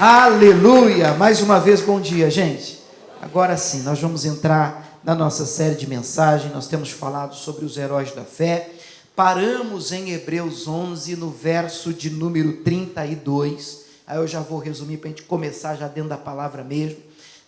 Aleluia! Mais uma vez, bom dia, gente. Agora sim, nós vamos entrar na nossa série de mensagem. Nós temos falado sobre os heróis da fé. Paramos em Hebreus 11, no verso de número 32. Aí eu já vou resumir para a gente começar já dentro da palavra mesmo.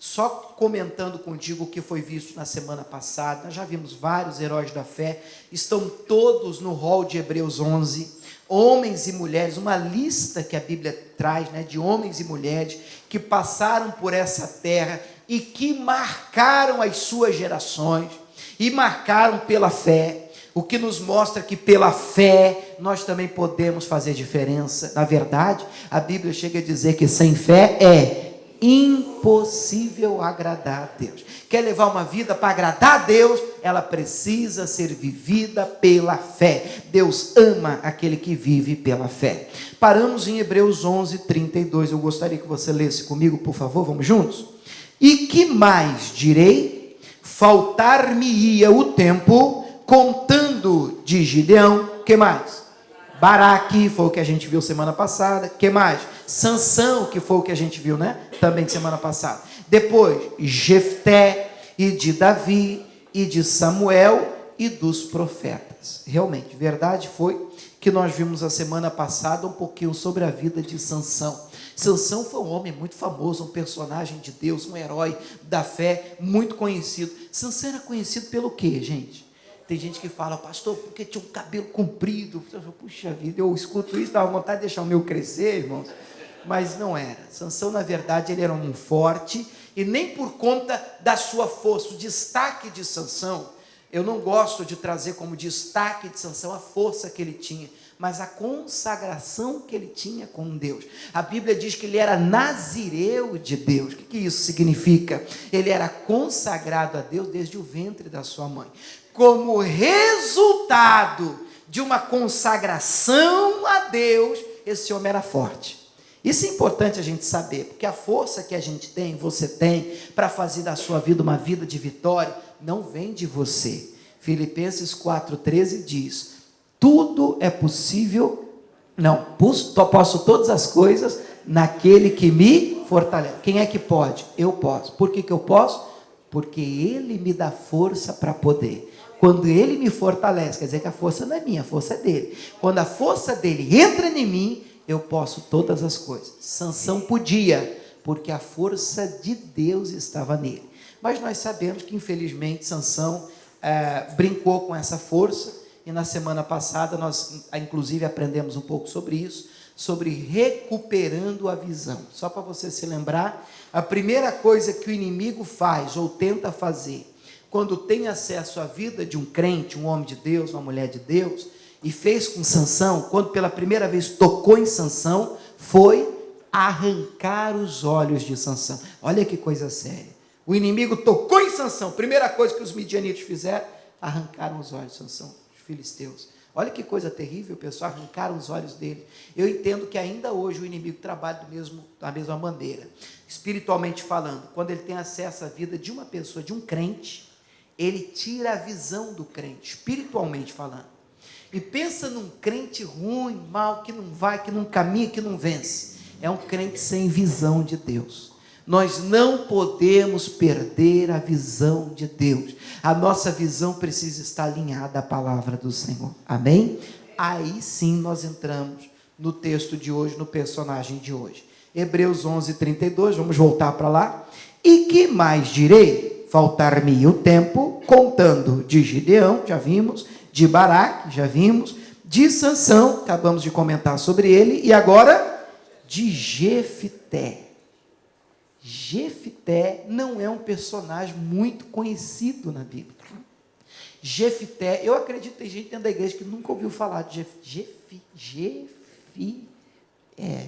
Só comentando contigo o que foi visto na semana passada. Nós já vimos vários heróis da fé. Estão todos no rol de Hebreus 11. Homens e mulheres, uma lista que a Bíblia traz, né, de homens e mulheres que passaram por essa terra e que marcaram as suas gerações e marcaram pela fé, o que nos mostra que pela fé nós também podemos fazer diferença. Na verdade, a Bíblia chega a dizer que sem fé é impossível agradar a Deus. Quer levar uma vida para agradar a Deus? Ela precisa ser vivida pela fé. Deus ama aquele que vive pela fé. Paramos em Hebreus 11, 32. Eu gostaria que você lesse comigo, por favor. Vamos juntos? E que mais direi? Faltar-me-ia o tempo, contando de Gideão. Que mais? Baraque, foi o que a gente viu semana passada. Que mais? Sansão, que foi o que a gente viu, né? Também semana passada. Depois, Jefté, e de Davi, e de Samuel, e dos profetas. Realmente, verdade foi que nós vimos a semana passada um pouquinho sobre a vida de Sansão. Sansão foi um homem muito famoso, um personagem de Deus, um herói da fé, muito conhecido. Sansão era conhecido pelo quê, gente? Tem gente que fala, pastor, porque tinha um cabelo comprido. Puxa vida, eu escuto isso, dá vontade de deixar o meu crescer, irmãos. Mas não era. Sansão, na verdade, ele era um forte, e nem por conta da sua força, o destaque de Sansão, eu não gosto de trazer como destaque de Sansão a força que ele tinha, mas a consagração que ele tinha com Deus. A Bíblia diz que ele era nazireu de Deus. O que isso significa? Ele era consagrado a Deus desde o ventre da sua mãe. Como resultado de uma consagração a Deus, esse homem era forte. Isso é importante a gente saber, porque a força que a gente tem, você tem, para fazer da sua vida uma vida de vitória, não vem de você. Filipenses 4,13 diz, tudo é possível, posso todas as coisas naquele que me fortalece. Quem é que pode? Eu posso. Por que eu posso? Porque Ele me dá força para poder. Quando Ele me fortalece, quer dizer que a força não é minha, a força é dele. Quando a força dele entra em mim, eu posso todas as coisas. Sansão podia, porque a força de Deus estava nele. Mas nós sabemos que, infelizmente, Sansão brincou com essa força, e na semana passada nós, inclusive, aprendemos um pouco sobre isso, sobre recuperando a visão. Só para você se lembrar, a primeira coisa que o inimigo faz, ou tenta fazer, quando tem acesso à vida de um crente, um homem de Deus, uma mulher de Deus, e fez com Sansão, quando pela primeira vez tocou em Sansão, foi arrancar os olhos de Sansão. Olha que coisa séria. O inimigo tocou em Sansão, primeira coisa que os midianitas fizeram, arrancaram os olhos de Sansão, os filisteus. Olha que coisa terrível, pessoal, arrancaram os olhos dele. Eu entendo que ainda hoje o inimigo trabalha da mesma maneira. Espiritualmente falando, quando ele tem acesso à vida de uma pessoa, de um crente, ele tira a visão do crente, espiritualmente falando. E pensa num crente ruim, mau, que não vai, que não caminha, que não vence. É um crente sem visão de Deus. Nós não podemos perder a visão de Deus. A nossa visão precisa estar alinhada à palavra do Senhor. Amém? Aí sim nós entramos no texto de hoje, no personagem de hoje. Hebreus 11, 32, vamos voltar para lá. E que mais direi? Faltar-me o tempo, contando de Gideão, já vimos, de Baraque, já vimos, de Sansão, acabamos de comentar sobre ele, e agora de Jefté. Jefté não é um personagem muito conhecido na Bíblia. Jefté, eu acredito que tem gente dentro da igreja que nunca ouviu falar de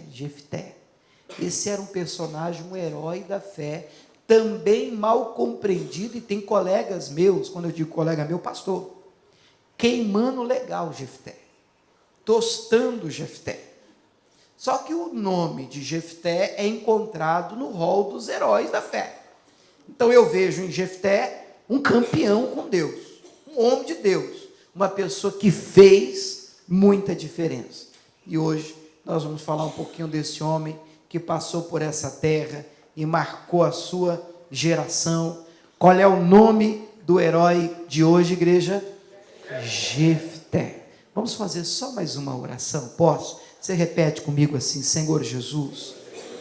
Jefté. Esse era um personagem, um herói da fé, também mal compreendido, e tem colegas meus, quando eu digo colega meu, pastor, queimando legal Jefté, tostando Jefté. Só que o nome de Jefté é encontrado no rol dos heróis da fé. Então eu vejo em Jefté um campeão com Deus, um homem de Deus, uma pessoa que fez muita diferença. E hoje nós vamos falar um pouquinho desse homem que passou por essa terra e marcou a sua geração. Qual é o nome do herói de hoje, igreja? Jefté. Vamos fazer só mais uma oração, posso? Você repete comigo assim: Senhor Jesus,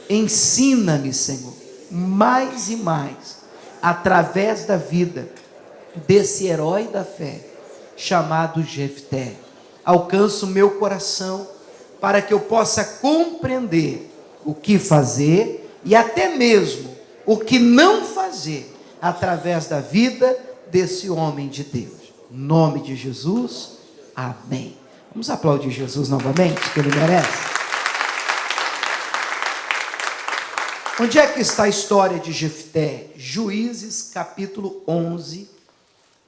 ensina-me, Senhor, mais e mais, através da vida desse herói da fé, chamado Jefté. Alcança o meu coração, para que eu possa compreender o que fazer, e até mesmo o que não fazer, através da vida desse homem de Deus. Em nome de Jesus, amém. Vamos aplaudir Jesus novamente, que ele merece. Onde é que está a história de Jefté? Juízes, capítulo 11.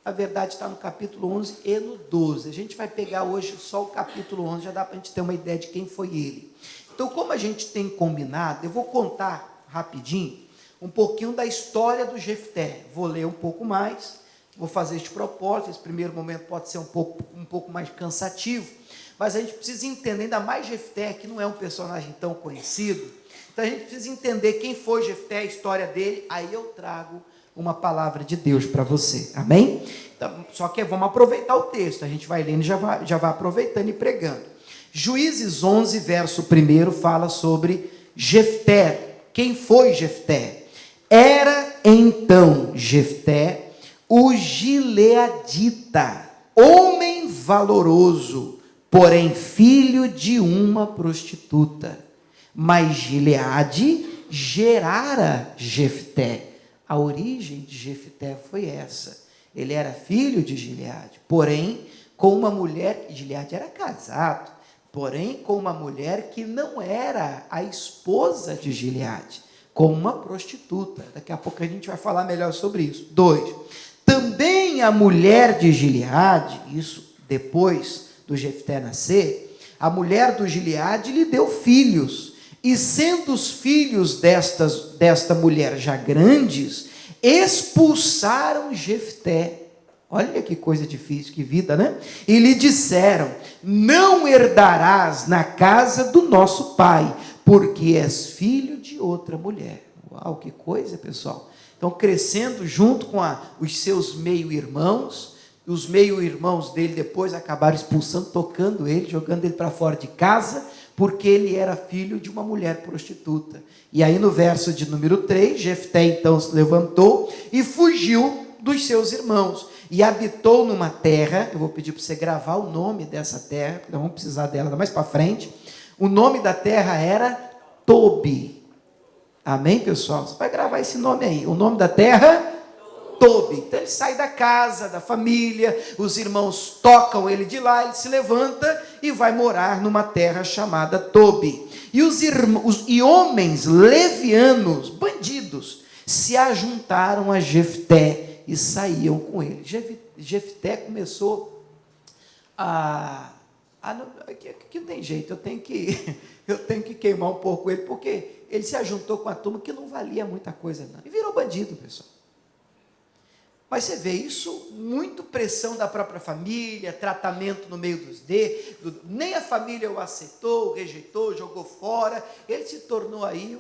A verdade está no capítulo 11 e no 12. A gente vai pegar hoje só o capítulo 11, já dá para a gente ter uma ideia de quem foi ele. Então, como a gente tem combinado, eu vou contar rapidinho um pouquinho da história do Jefté. Vou ler um pouco mais, vou fazer este propósito. Esse primeiro momento pode ser um pouco mais cansativo, mas a gente precisa entender, ainda mais Jefté, que não é um personagem tão conhecido. Então a gente precisa entender quem foi Jefté, a história dele, aí eu trago uma palavra de Deus para você, amém? Então, só que vamos aproveitar o texto, a gente vai lendo e já vai aproveitando e pregando. Juízes 11, verso 1, fala sobre Jefté. Quem foi Jefté? Era então Jefté o gileadita, homem valoroso, porém filho de uma prostituta. Mas Gileade gerara Jefté. A origem de Jefté foi essa. Ele era filho de Gileade, porém com uma mulher, Gileade era casado, porém com uma mulher que não era a esposa de Gileade, com uma prostituta. Daqui a pouco a gente vai falar melhor sobre isso. 2. Também a mulher de Gileade, isso depois do Jefté nascer, a mulher do Gileade lhe deu filhos, e sendo os filhos desta mulher já grandes, expulsaram Jefté. Olha que coisa difícil, que vida, né? E lhe disseram: não herdarás na casa do nosso pai, porque és filho de outra mulher. Uau, que coisa, pessoal. Então, crescendo junto com os seus meio-irmãos, os meio-irmãos dele depois acabaram expulsando, tocando ele, jogando ele para fora de casa, porque ele era filho de uma mulher prostituta. E aí no verso de número 3, Jefté então se levantou e fugiu dos seus irmãos, e habitou numa terra. Eu vou pedir para você gravar o nome dessa terra, porque nós vamos precisar dela mais para frente. O nome da terra era Tobi. Amém, pessoal? Você vai gravar esse nome aí. O nome da terra? Tobi. Então ele sai da casa, da família, os irmãos tocam ele de lá, ele se levanta e vai morar numa terra chamada Tobi. E homens levianos, bandidos, se ajuntaram a Jefté e saíam com ele. Jefté começou aqui não tem jeito, eu tenho que queimar um pouco ele, porque ele se ajuntou com a turma que não valia muita coisa não, e virou bandido, pessoal. Mas você vê isso, muito pressão da própria família, tratamento no meio dos dedos, nem a família o aceitou, rejeitou, jogou fora, ele se tornou aí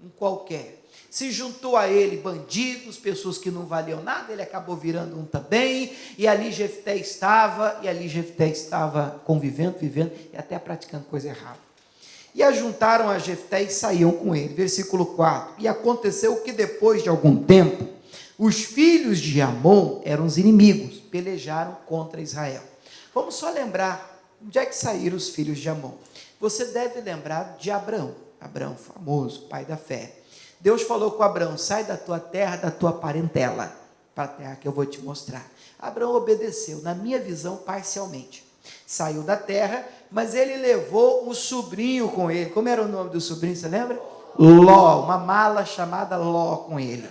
um qualquer. Se juntou a ele bandidos, pessoas que não valiam nada, ele acabou virando um também, e ali Jefté estava convivendo, vivendo, e até praticando coisa errada. E ajuntaram a Jefté e saíam com ele. Versículo 4, e aconteceu que depois de algum tempo, os filhos de Amon eram os inimigos, pelejaram contra Israel. Vamos só lembrar, onde é que saíram os filhos de Amon? Você deve lembrar de Abraão, famoso, pai da fé. Deus falou com Abraão: sai da tua terra, da tua parentela, para a terra que eu vou te mostrar. Abraão obedeceu, na minha visão, parcialmente. Saiu da terra, mas ele levou o sobrinho com ele. Como era o nome do sobrinho, você lembra? Ló, uma mala chamada Ló com ele.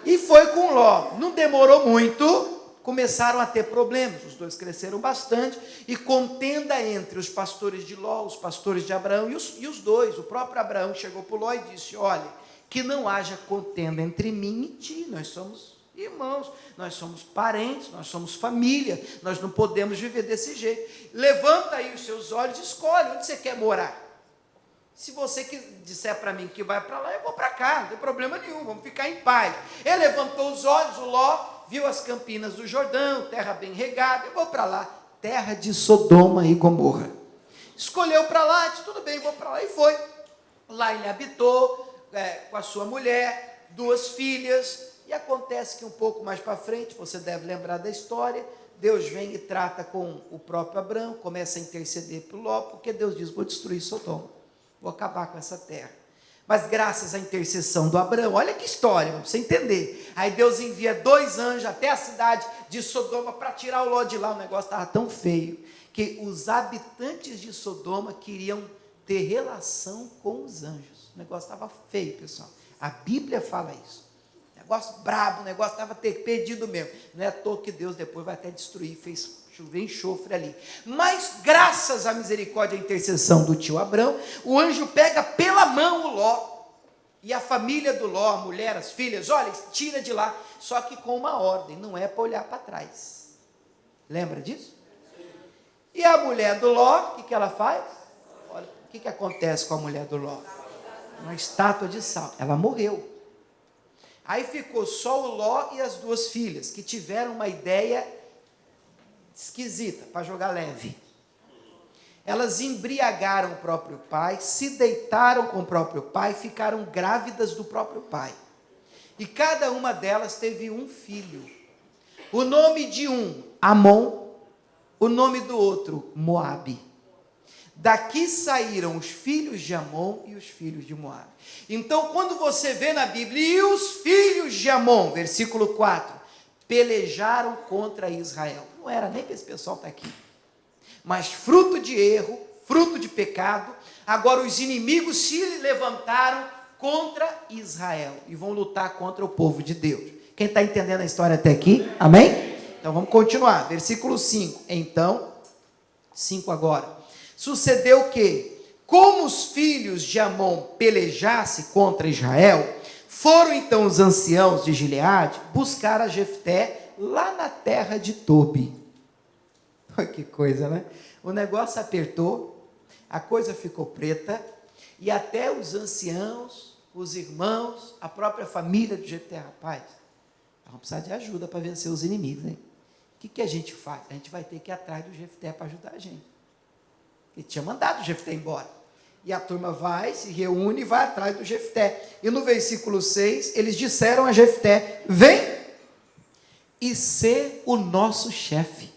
E foi com Ló. Não demorou muito, começaram a ter problemas. Os dois cresceram bastante, e contenda entre os pastores de Ló, os pastores de Abraão, e os dois. O próprio Abraão chegou para Ló e disse: olha, que não haja contenda entre mim e ti, nós somos irmãos, nós somos parentes, nós somos família, nós não podemos viver desse jeito. Levanta aí os seus olhos e escolhe onde você quer morar. Se você disser para mim que vai para lá, eu vou para cá, não tem problema nenhum, vamos ficar em paz. Ele levantou os olhos, o Ló viu as campinas do Jordão, terra bem regada, eu vou para lá, terra de Sodoma e Gomorra. Escolheu para lá, disse, tudo bem, vou para lá, e foi. Lá ele habitou com a sua mulher, 2 filhas, e acontece que um pouco mais para frente, você deve lembrar da história, Deus vem e trata com o próprio Abrão, começa a interceder para o Ló, porque Deus diz, vou destruir Sodoma, vou acabar com essa terra. Mas graças à intercessão do Abrão, olha que história, para você entender. Aí Deus envia 2 anjos até a cidade de Sodoma para tirar o Ló de lá. O negócio estava tão feio que os habitantes de Sodoma queriam ter relação com os anjos. O negócio estava feio, pessoal. A Bíblia fala isso. Negócio brabo, o negócio estava perdido mesmo. Não é à toa que Deus depois vai até destruir, fez chover enxofre ali. Mas graças à misericórdia e à intercessão do tio Abrão, o anjo pega pela mão o Ló, e a família do Ló, a mulher, as filhas, olha, tira de lá, só que com uma ordem, não é para olhar para trás. Lembra disso? E a mulher do Ló, o que ela faz? Olha, o que acontece com a mulher do Ló? Uma estátua de sal, ela morreu. Aí ficou só o Ló e as 2 filhas, que tiveram uma ideia esquisita, para jogar leve. Elas embriagaram o próprio pai, se deitaram com o próprio pai, ficaram grávidas do próprio pai. E cada uma delas teve um filho. O nome de um, Amon, o nome do outro, Moabe. Daqui saíram os filhos de Amon e os filhos de Moabe. Então, quando você vê na Bíblia, e os filhos de Amon, versículo 4, pelejaram contra Israel. Não era nem para esse pessoal estar aqui. Mas fruto de erro, fruto de pecado, agora os inimigos se levantaram contra Israel e vão lutar contra o povo de Deus. Quem está entendendo a história até aqui? Amém? Então vamos continuar. Versículo 5. Então, 5 agora. Sucedeu que, como os filhos de Amon pelejassem contra Israel, foram então os anciãos de Gileade buscar a Jefté lá na terra de Tobi. Olha que coisa, né? O negócio apertou, a coisa ficou preta, e até os anciãos, os irmãos, a própria família de Jefté, rapaz, vamos precisar de ajuda para vencer os inimigos, hein? O que a gente faz? A gente vai ter que ir atrás do Jefté para ajudar a gente. Ele tinha mandado o Jefté embora. E a turma vai, se reúne e vai atrás do Jefté. E no versículo 6, eles disseram a Jefté, vem e ser o nosso chefe,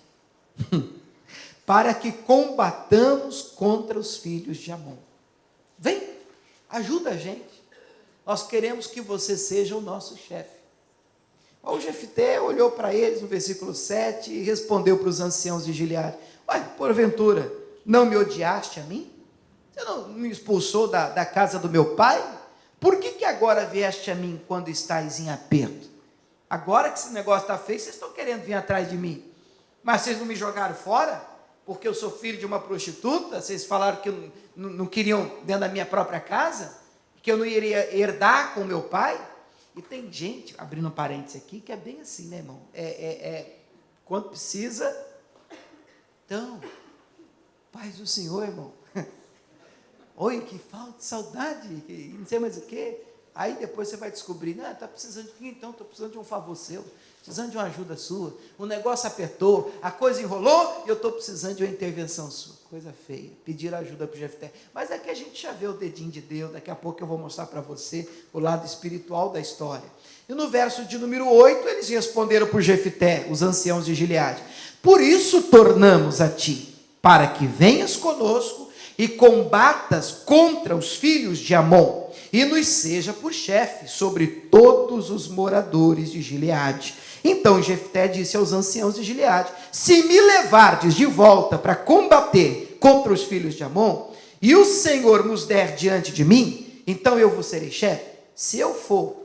para que combatamos contra os filhos de Amon. Vem, ajuda a gente. Nós queremos que você seja o nosso chefe. O Jefté olhou para eles no versículo 7 e respondeu para os anciãos de Gileade, olha, porventura, não me odiaste a mim? Você não me expulsou da casa do meu pai? Por que agora vieste a mim quando estás em aperto? Agora que esse negócio está feio, vocês estão querendo vir atrás de mim. Mas vocês não me jogaram fora? Porque eu sou filho de uma prostituta? Vocês falaram que não queriam dentro da minha própria casa? Que eu não iria herdar com o meu pai? E tem gente, abrindo um parênteses aqui, que é bem assim, né, irmão? Quando precisa, então, paz do Senhor, irmão. Oi, que falta de saudade, não sei mais o quê. Aí depois você vai descobrir, não, está precisando de quem então? Estou precisando de um favor seu, precisando de uma ajuda sua. O negócio apertou, a coisa enrolou e eu estou precisando de uma intervenção sua. Coisa feia, pedir ajuda para o Jefté. Mas é que a gente já vê o dedinho de Deus, daqui a pouco eu vou mostrar para você o lado espiritual da história. E no verso de número 8, eles responderam para o Jefté, os anciãos de Gileade, por isso tornamos a ti, para que venhas conosco e combatas contra os filhos de Amon, e nos seja por chefe sobre todos os moradores de Gileade. Então Jefté disse aos anciãos de Gileade, se me levardes de volta para combater contra os filhos de Amon, e o Senhor nos der diante de mim, então eu vos serei chefe. Se eu for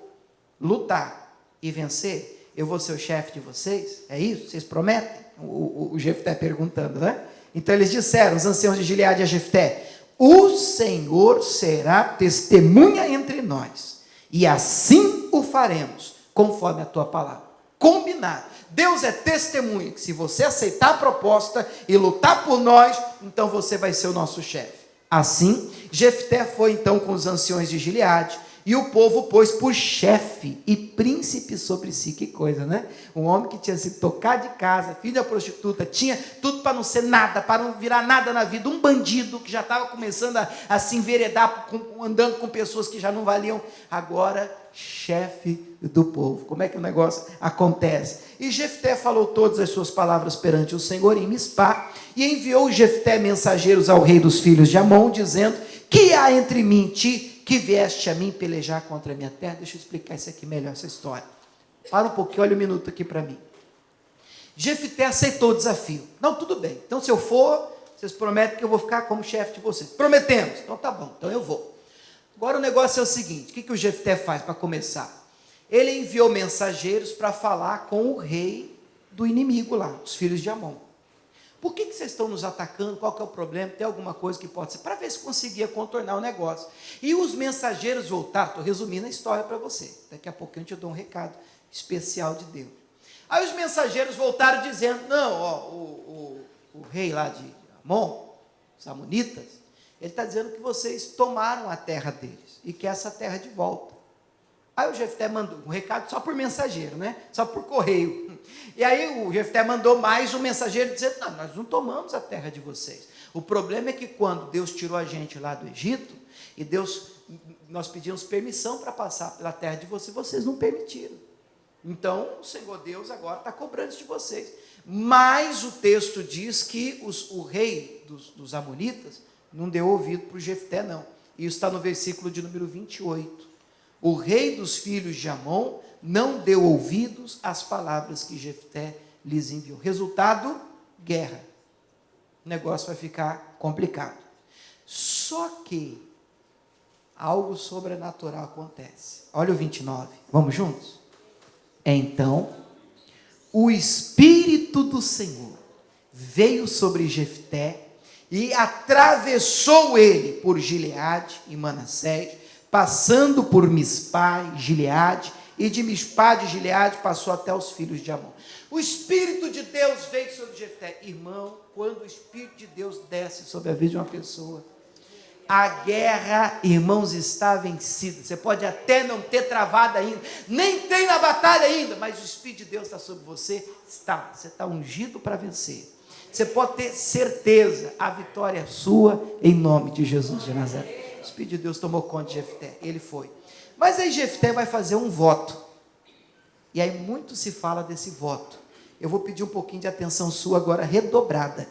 lutar e vencer, eu vou ser o chefe de vocês? É isso? Vocês prometem? O Jefté perguntando, né? Então eles disseram, os anciãos de Gileade a Jefté, o Senhor será testemunha entre nós, e assim o faremos, conforme a tua palavra. Combinado. Deus é testemunha, que se você aceitar a proposta e lutar por nós, então você vai ser o nosso chefe. Assim, Jefté foi então com os anciões de Gileade, e o povo pôs por chefe e príncipe sobre si. Que coisa, né? Um homem que tinha sido tocado de casa, filho da prostituta, tinha tudo para não ser nada, para não virar nada na vida, um bandido que já estava começando a se enveredar, andando com pessoas que já não valiam, agora chefe do povo. Como é que o negócio acontece? E Jefté falou todas as suas palavras perante o Senhor em Mispá, e enviou Jefté mensageiros ao rei dos filhos de Amon, dizendo: que há entre mim e ti, que vieste a mim pelejar contra a minha terra? Deixa eu explicar isso aqui melhor, essa história. Para um pouquinho, olha um minuto aqui para mim. Jefté aceitou o desafio. Não, tudo bem. Então, se eu for, vocês prometem que eu vou ficar como chefe de vocês. Prometemos. Então, tá bom. Então, eu vou. Agora, o negócio é o seguinte. O que o Jefté faz para começar? Ele enviou mensageiros para falar com o rei do inimigo lá, os filhos de Amon. Por que vocês estão nos atacando? Qual que é o problema? Tem alguma coisa que pode ser? Para ver se conseguia contornar o negócio. E os mensageiros voltaram. Estou resumindo a história para você. Daqui a pouquinho eu te dou um recado especial de Deus. Aí os mensageiros voltaram dizendo: não, ó, o rei lá de Amon, os amonitas, ele está dizendo que vocês tomaram a terra deles e quer essa terra de volta. Aí o Jefté mandou um recado só por mensageiro, né? Só por correio. E aí o Jefté mandou mais um mensageiro dizendo: não, nós não tomamos a terra de vocês. O problema é que quando Deus tirou a gente lá do Egito, e nós pedimos permissão para passar pela terra de vocês, vocês não permitiram. Então o Senhor Deus agora está cobrando isso de vocês. Mas o texto diz que o rei dos amonitas não deu ouvido para o Jefté, não. Isso está no versículo de número 28. O rei dos filhos de Amon não deu ouvidos às palavras que Jefté lhes enviou. Resultado, guerra. O negócio vai ficar complicado. Só que algo sobrenatural acontece. Olha o 29. Vamos juntos? Então, o Espírito do Senhor veio sobre Jefté e atravessou ele por Gileade e Manassés, passando por Mispá e Gileade, e de Mispá de Gileade passou até os filhos de Amon. O Espírito de Deus veio sobre Jefté. Irmão, quando o Espírito de Deus desce sobre a vida de uma pessoa, a guerra, irmãos, está vencida. Você pode até não ter travado ainda, nem tem na batalha ainda, mas o Espírito de Deus está sobre você. Você está ungido para vencer. Você pode ter certeza, a vitória é sua, em nome de Jesus de Nazaré. O Espírito de Deus tomou conta de Jefté, ele foi. Mas aí Jefté vai fazer um voto. E aí muito se fala desse voto. Eu vou pedir um pouquinho de atenção sua agora, redobrada.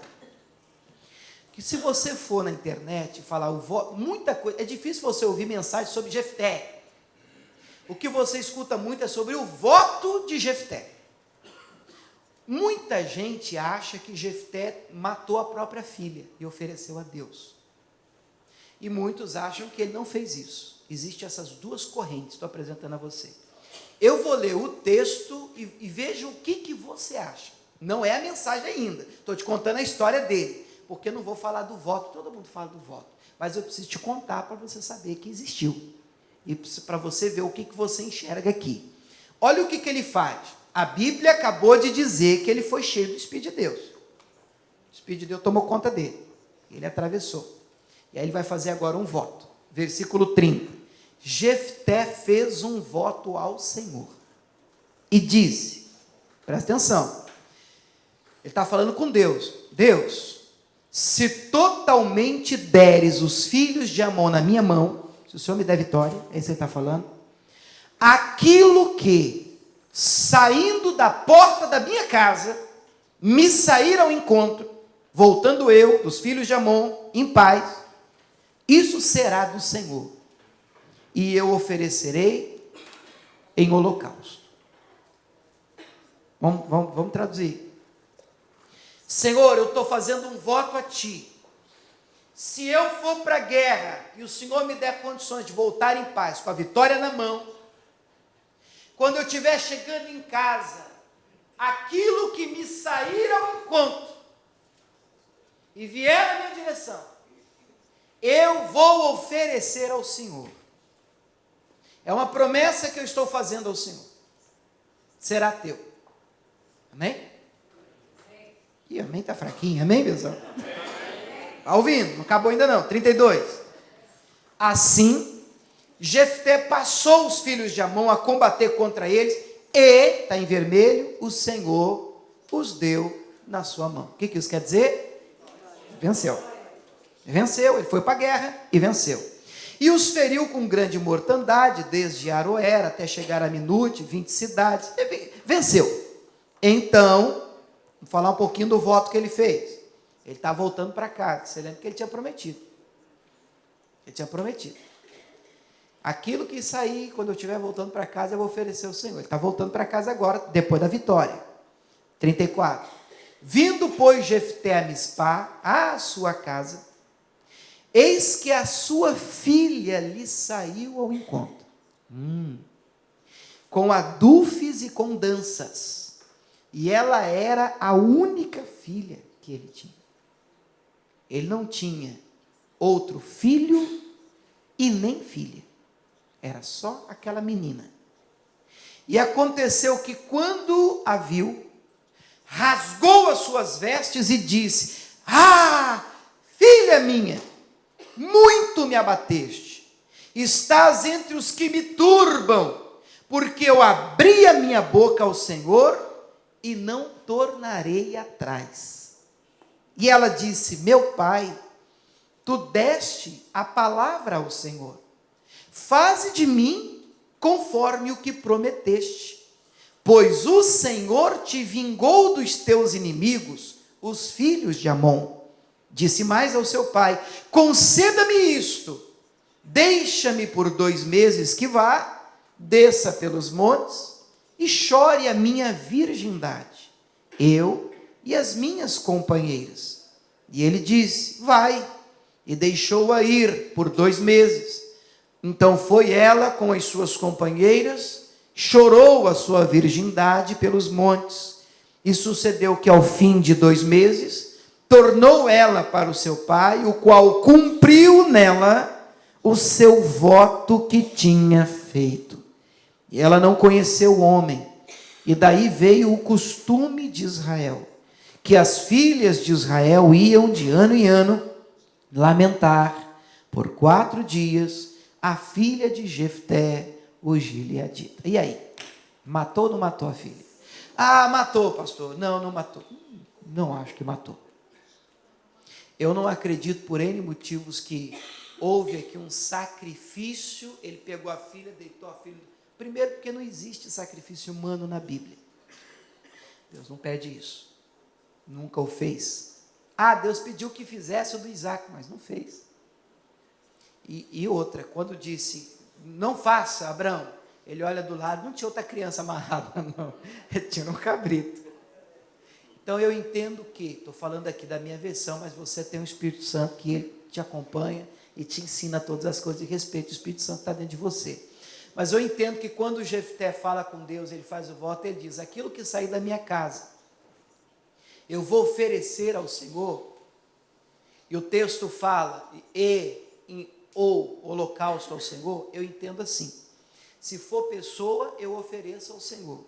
Que se você for na internet e falar o voto, muita coisa, é difícil você ouvir mensagem sobre Jefté. O que você escuta muito é sobre o voto de Jefté. Muita gente acha que Jefté matou a própria filha e ofereceu a Deus. E muitos acham que ele não fez isso. Existem essas duas correntes, estou apresentando a você. Eu vou ler o texto e veja o que você acha. Não é a mensagem ainda, estou te contando a história dele, porque eu não vou falar do voto, todo mundo fala do voto, mas eu preciso te contar para você saber que existiu, e para você ver o que você enxerga aqui. Olha o que ele faz. A Bíblia acabou de dizer que ele foi cheio do Espírito de Deus. O Espírito de Deus tomou conta dele, ele atravessou. E aí ele vai fazer agora um voto. Versículo 30. Jefté fez um voto ao Senhor e disse, presta atenção, ele está falando com Deus: Deus, se totalmente deres os filhos de Amon na minha mão, se o Senhor me der vitória, é isso que ele está falando, aquilo que, saindo da porta da minha casa, me sair ao encontro, voltando eu, dos filhos de Amon, em paz, isso será do Senhor, e eu oferecerei em holocausto. Vamos traduzir. Senhor, eu estou fazendo um voto a Ti. Se eu for para a guerra e o Senhor me der condições de voltar em paz, com a vitória na mão, quando eu estiver chegando em casa, aquilo que me sair ao encontro e vier na minha direção, eu vou oferecer ao Senhor. É uma promessa que eu estou fazendo ao Senhor. Será teu. Amém? E amém está fraquinho, amém, pessoal? Está ouvindo? Não acabou ainda não. 32. Assim, Jefté passou os filhos de Amon a combater contra eles e, está em vermelho, o Senhor os deu na sua mão. O que isso quer dizer? Venceu. Venceu, ele foi para a guerra e venceu. E os feriu com grande mortandade, desde Aroer até chegar a Minute, 20 cidades. Venceu. Então, vou falar um pouquinho do voto que ele fez. Ele está voltando para casa. Você lembra que ele tinha prometido? Ele tinha prometido. Aquilo que sair, quando eu estiver voltando para casa, eu vou oferecer ao Senhor. Ele está voltando para casa agora, depois da vitória. 34. Vindo, pois, Jefté a Mispá, à sua casa, eis que a sua filha lhe saiu ao encontro, com adufes e com danças, e ela era a única filha que ele tinha. Ele não tinha outro filho e nem filha, era só aquela menina. E aconteceu que quando a viu, rasgou as suas vestes e disse: ah, filha minha, muito me abateste, estás entre os que me turbam, porque eu abri a minha boca ao Senhor e não tornarei atrás. E ela disse: meu pai, tu deste a palavra ao Senhor, faze de mim conforme o que prometeste, pois o Senhor te vingou dos teus inimigos, os filhos de Amon. Disse mais ao seu pai: conceda-me isto, deixa-me por 2 meses que vá, desça pelos montes e chore a minha virgindade, eu e as minhas companheiras. E ele disse: vai, e deixou-a ir por 2 meses. Então foi ela com as suas companheiras, chorou a sua virgindade pelos montes, e sucedeu que ao fim de 2 meses, tornou ela para o seu pai, o qual cumpriu nela o seu voto que tinha feito. E ela não conheceu o homem, e daí veio o costume de Israel, que as filhas de Israel iam de ano em ano lamentar por 4 dias a filha de Jefté, o gileadita. E aí? Matou ou não matou a filha? Ah, matou, pastor. Não, não matou. Não acho que matou. Eu não acredito, por N motivos, que houve aqui um sacrifício. Ele pegou a filha, deitou a filha. Primeiro, porque não existe sacrifício humano na Bíblia. Deus não pede isso. Nunca o fez. Ah, Deus pediu que fizesse o do Isaac, mas não fez. E outra, quando disse, não faça, Abraão, ele olha do lado, não tinha outra criança amarrada, não. Ele tinha um cabrito. Então eu entendo que, estou falando aqui da minha versão, mas você tem o Espírito Santo que ele te acompanha e te ensina todas as coisas de respeito. O Espírito Santo está dentro de você. Mas eu entendo que quando Jefté fala com Deus, ele faz o voto, ele diz: aquilo que sair da minha casa, eu vou oferecer ao Senhor. E o texto fala, ou holocausto ao Senhor, eu entendo assim: se for pessoa, eu ofereço ao Senhor.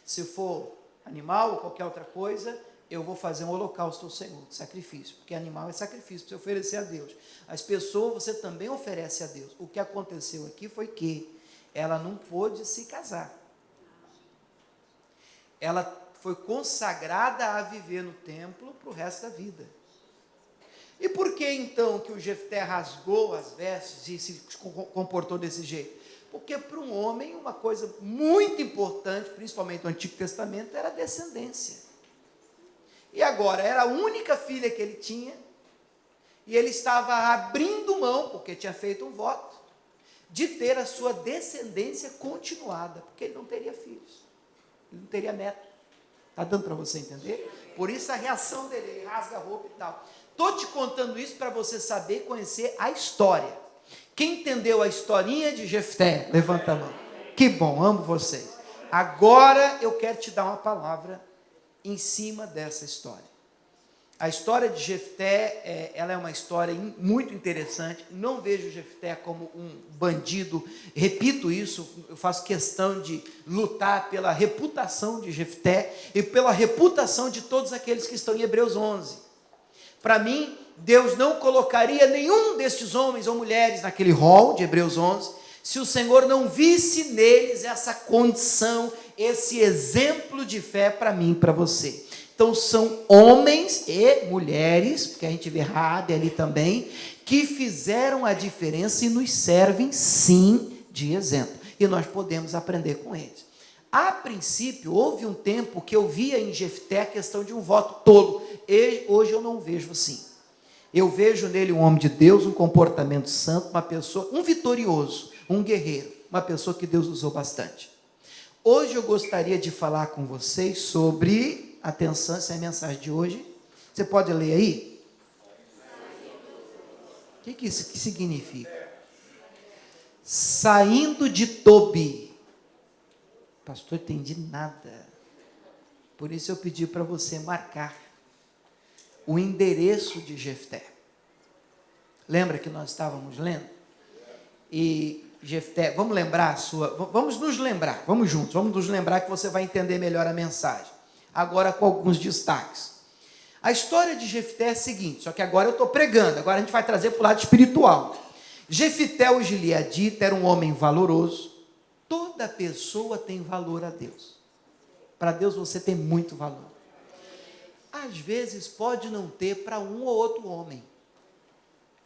Se for animal ou qualquer outra coisa, eu vou fazer um holocausto ao Senhor, sacrifício, porque animal é sacrifício, para você oferecer a Deus. As pessoas você também oferece a Deus. O que aconteceu aqui foi que ela não pôde se casar. Ela foi consagrada a viver no templo para o resto da vida. E por que então que o Jefté rasgou as vestes e se comportou desse jeito? Porque para um homem uma coisa muito importante, principalmente no Antigo Testamento, era a descendência. E agora era a única filha que ele tinha, e ele estava abrindo mão, porque tinha feito um voto, de ter a sua descendência continuada, porque ele não teria filhos, ele não teria neto. Está dando para você entender? Por isso a reação dele, ele rasga a roupa e tal. Estou te contando isso para você saber e conhecer a história. Quem entendeu a historinha de Jefté? Levanta a mão. Que bom, amo vocês. Agora eu quero te dar uma palavra em cima dessa história. A história de Jefté, ela é uma história muito interessante. Não vejo Jefté como um bandido. Repito isso, eu faço questão de lutar pela reputação de Jefté e pela reputação de todos aqueles que estão em Hebreus 11. Para mim, Deus não colocaria nenhum destes homens ou mulheres naquele rol de Hebreus 11, se o Senhor não visse neles essa condição, esse exemplo de fé para mim e para você. Então são homens e mulheres, porque a gente vê Raabe ali também, que fizeram a diferença e nos servem sim de exemplo. E nós podemos aprender com eles. A princípio, houve um tempo que eu via em Jefté a questão de um voto tolo. E hoje eu não vejo assim. Eu vejo nele um homem de Deus, um comportamento santo, uma pessoa, um vitorioso, um guerreiro, uma pessoa que Deus usou bastante. Hoje eu gostaria de falar com vocês sobre, atenção, essa é a mensagem de hoje. Você pode ler aí? O que isso significa? Saindo de Tobi. Pastor, eu entendi nada. Por isso eu pedi para você marcar o endereço de Jefté. Lembra que nós estávamos lendo? E Jefté, vamos lembrar a sua, vamos nos lembrar, vamos juntos, vamos nos lembrar que você vai entender melhor a mensagem. Agora com alguns destaques. A história de Jefté é a seguinte, só que agora eu estou pregando, agora a gente vai trazer para o lado espiritual. Jefté, o gileadita, era um homem valoroso. Toda pessoa tem valor a Deus. Para Deus você tem muito valor. Às vezes pode não ter para um ou outro homem.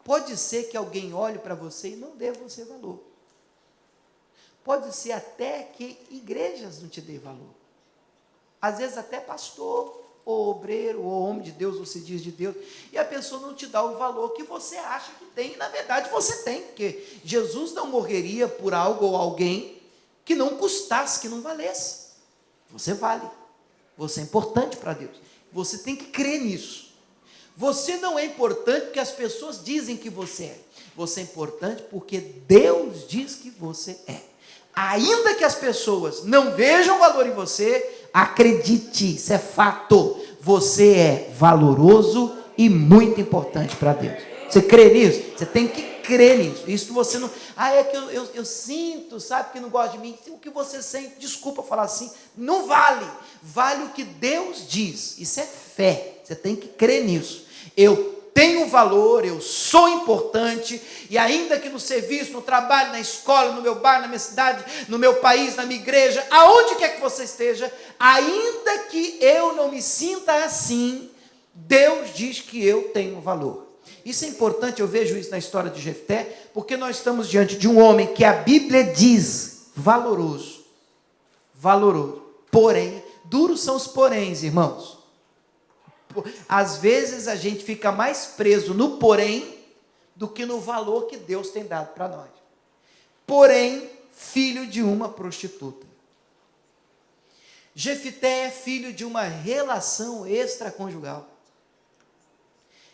Pode ser que alguém olhe para você e não dê você valor. Pode ser até que igrejas não te dêem valor. Às vezes até pastor, ou obreiro, ou homem de Deus, ou se diz de Deus, e a pessoa não te dá o valor que você acha que tem, e na verdade você tem, porque Jesus não morreria por algo ou alguém que não custasse, que não valesse. Você vale, você é importante para Deus, você tem que crer nisso. Você não é importante porque as pessoas dizem que você é, você é importante porque Deus diz que você é. Ainda que as pessoas não vejam valor em você, acredite, isso é fato, você é valoroso e muito importante para Deus. Você crê nisso? Você tem que crer nisso. Isso você não... é que eu sinto, sabe, que não gosta de mim. O que você sente, desculpa falar assim, não vale. Vale o que Deus diz. Isso é fé. Você tem que crer nisso. Eu tenho valor, eu sou importante, e ainda que no serviço, no trabalho, na escola, no meu bairro, na minha cidade, no meu país, na minha igreja, aonde quer que você esteja, ainda que eu não me sinta assim, Deus diz que eu tenho valor. Isso é importante, eu vejo isso na história de Jefté, porque nós estamos diante de um homem que a Bíblia diz valoroso, porém, duros são os poréns, irmãos. Às vezes a gente fica mais preso no porém do que no valor que Deus tem dado para nós. Porém, filho de uma prostituta. Jefté é filho de uma relação extraconjugal.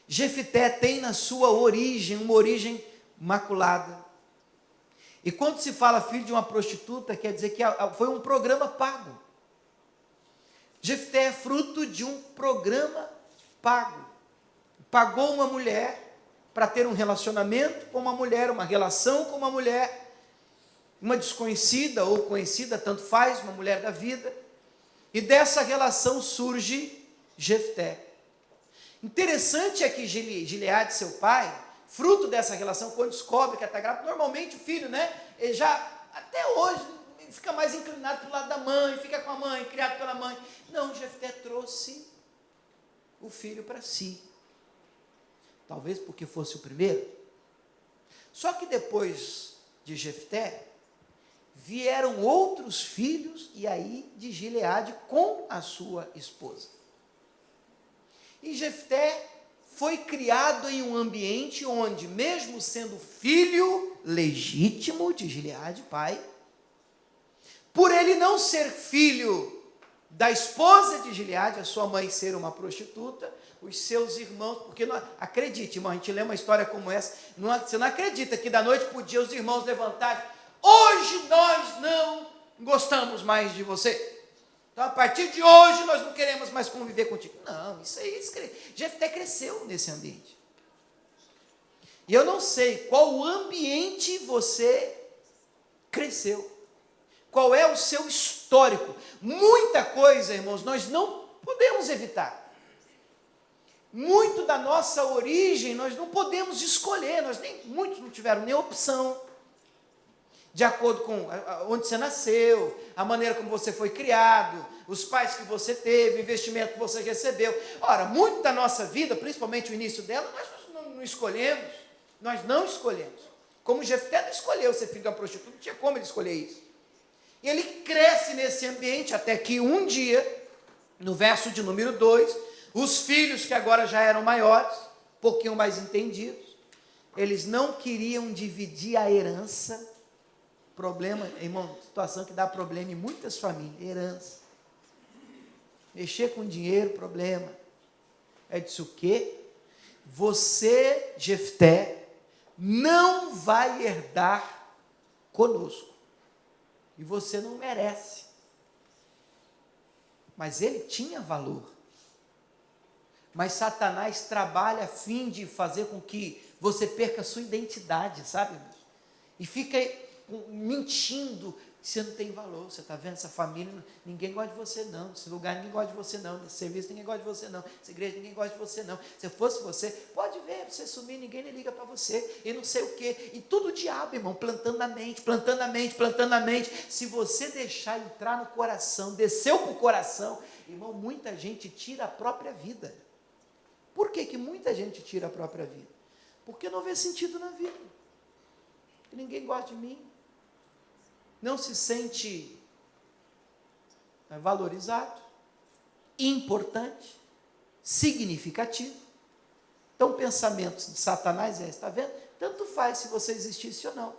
Jefté tem na sua origem, uma origem maculada. E quando se fala filho de uma prostituta, quer dizer que foi um programa pago. Jefté é fruto de um programa pago. Pagou uma mulher para ter um relacionamento com uma mulher, uma relação com uma mulher, uma desconhecida ou conhecida, tanto faz, uma mulher da vida. E dessa relação surge Jefté. Interessante é que Gileade, seu pai, fruto dessa relação, quando descobre que está grávida, normalmente o filho, ele já, até hoje, fica mais inclinado para o lado da mãe, fica com a mãe, criado pela mãe. Não, Jefté trouxe o filho para si. Talvez porque fosse o primeiro. Só que depois de Jefté, vieram outros filhos, e aí de Gileade com a sua esposa. E Jefté foi criado em um ambiente onde, mesmo sendo filho legítimo de Gileade, pai, por ele não ser filho da esposa de Gileade, a sua mãe ser uma prostituta, os seus irmãos, porque não, acredite, irmão, a gente lê uma história como essa, você não acredita que da noite para o dia os irmãos levantarem, hoje nós não gostamos mais de você, então a partir de hoje nós não queremos mais conviver contigo. Não, isso aí, Jefté cresceu nesse ambiente. E eu não sei qual ambiente você cresceu. Qual é o seu histórico? Muita coisa, irmãos, nós não podemos evitar. muito da nossa origem nós não podemos escolher, muitos não tiveram nem opção, de acordo com onde você nasceu, a maneira como você foi criado, os pais que você teve, o investimento que você recebeu. Ora, muito da nossa vida, principalmente o início dela, nós não escolhemos, nós não escolhemos. Como Jefté não escolheu ser filho de uma prostituta, não tinha como ele escolher isso. E ele cresce nesse ambiente, até que um dia, no verso de número 2, os filhos que agora já eram maiores, um pouquinho mais entendidos, eles não queriam dividir a herança. Problema, irmão, situação que dá problema em muitas famílias, herança. Mexer com dinheiro, problema. É disso o quê? Você, Jefté, não vai herdar conosco. E você não merece. Mas ele tinha valor. Mas Satanás trabalha a fim de fazer com que você perca a sua identidade, sabe? E fica mentindo que você não tem valor. Você está vendo essa família, ninguém gosta de você não, nesse lugar ninguém gosta de você não, nesse serviço ninguém gosta de você não, nessa igreja ninguém gosta de você não. Se fosse você, pode ver, você sumir, ninguém nem liga para você, e não sei o quê. E tudo o diabo, irmão, plantando a mente, plantando a mente, plantando a mente. Se você deixar entrar no coração, desceu para o coração, irmão, muita gente tira a própria vida. Por que muita gente tira a própria vida? Porque não vê sentido na vida. Ninguém gosta de mim. Não se sente valorizado, importante, significativo. Então, pensamentos de Satanás está vendo? Tanto faz se você existisse ou não.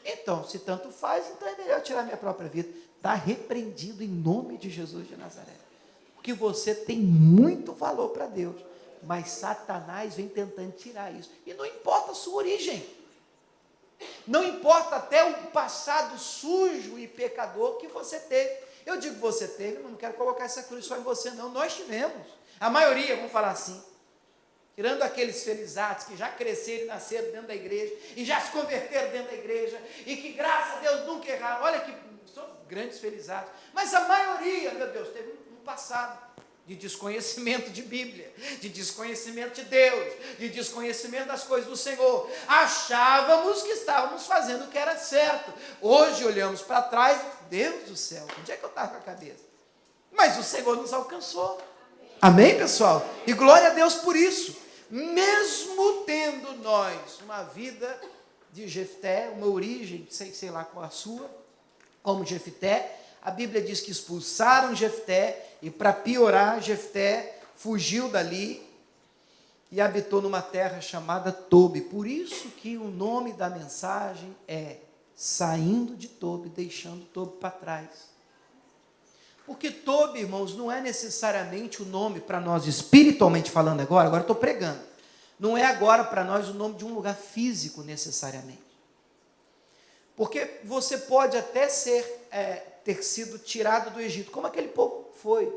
Então, se tanto faz, então é melhor tirar minha própria vida. Está repreendido em nome de Jesus de Nazaré. Porque você tem muito valor para Deus, mas Satanás vem tentando tirar isso. E não importa a sua origem. Não importa até o passado sujo e pecador que você teve. Eu digo você teve, mas não quero colocar essa cruz só em você não. Nós tivemos. A maioria, vamos falar assim. Tirando aqueles felizados que já cresceram e nasceram dentro da igreja, e já se converteram dentro da igreja, e que graças a Deus nunca erraram. Olha que são grandes felizados. Mas a maioria, meu Deus, teve um passado de desconhecimento de Bíblia, de desconhecimento de Deus, de desconhecimento das coisas do Senhor. Achávamos que estávamos fazendo o que era certo. Hoje olhamos para trás, Deus do céu, onde é que eu estava com a cabeça? Mas o Senhor nos alcançou. Amém, pessoal? E glória a Deus por isso. Mesmo tendo nós uma vida de Jefté, uma origem, sei lá qual a sua, como Jefté, a Bíblia diz que expulsaram Jefté, e para piorar, Jefté fugiu dali e habitou numa terra chamada Tobi. Por isso que o nome da mensagem é Saindo de Tobi, deixando Tobi para trás. Porque Tobi, irmãos, não é necessariamente o nome para nós, espiritualmente falando agora estou pregando, não é agora para nós o nome de um lugar físico necessariamente. Porque você pode até ter sido tirado do Egito, como aquele povo foi.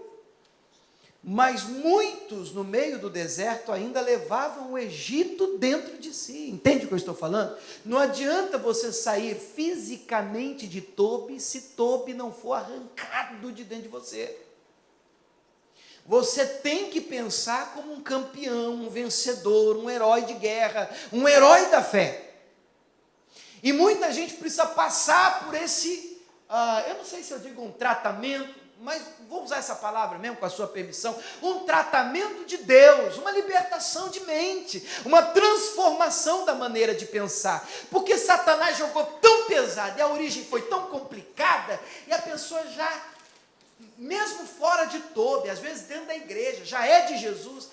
Mas muitos no meio do deserto ainda levavam o Egito dentro de si. Entende o que eu estou falando? Não adianta você sair fisicamente de Tobi se Tobi não for arrancado de dentro de você. Você tem que pensar como um campeão, um vencedor, um herói de guerra, um herói da fé. E muita gente precisa passar por esse, eu não sei se eu digo um tratamento, mas vou usar essa palavra mesmo com a sua permissão, um tratamento de Deus, uma libertação de mente, uma transformação da maneira de pensar, porque Satanás jogou tão pesado, e a origem foi tão complicada, e a pessoa já, mesmo fora de Tobi, às vezes dentro da igreja, já é de Jesus,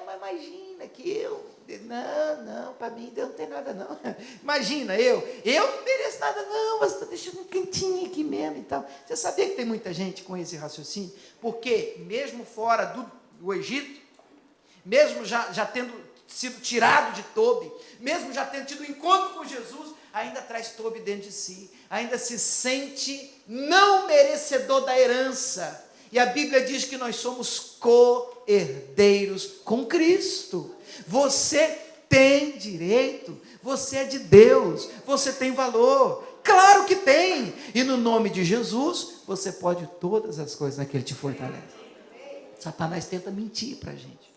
mas imagina que não, para mim Deus não tem nada não, imagina eu não mereço nada não, mas estou deixando um cantinho aqui mesmo e tal. Você sabia que tem muita gente com esse raciocínio? Porque mesmo fora do Egito, mesmo já tendo sido tirado de Tobi, mesmo já tendo tido um encontro com Jesus, ainda traz Tobi dentro de si, ainda se sente não merecedor da herança. E a Bíblia diz que nós somos co-herdeiros com Cristo. Você tem direito, você é de Deus, você tem valor. Claro que tem. E no nome de Jesus, você pode todas as coisas naquele que te fortalece. Satanás tenta mentir para a gente.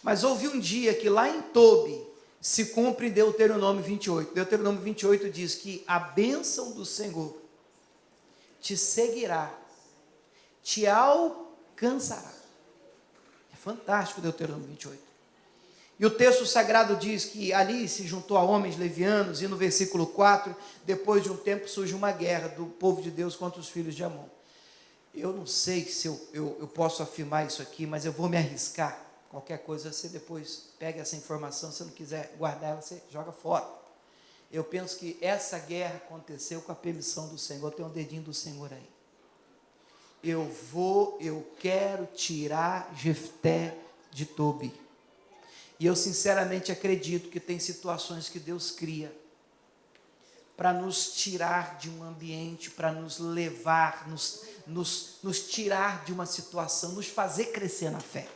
Mas houve um dia que lá em Tobi se cumpre Deuteronômio 28. Deuteronômio 28 diz que a bênção do Senhor te seguirá, te alcançará. É fantástico Deuteronômio 28. E o texto sagrado diz que ali se juntou a homens levianos, e no versículo 4, depois de um tempo surge uma guerra do povo de Deus contra os filhos de Amon. Eu não sei se eu posso afirmar isso aqui, mas eu vou me arriscar. Qualquer coisa, você depois pega essa informação, se não quiser guardar ela, você joga fora. Eu penso que essa guerra aconteceu com a permissão do Senhor. Tem um dedinho do Senhor aí. Eu quero tirar Jefté de Tobi. E eu sinceramente acredito que tem situações que Deus cria para nos tirar de um ambiente, para nos levar, nos tirar de uma situação, nos fazer crescer na fé.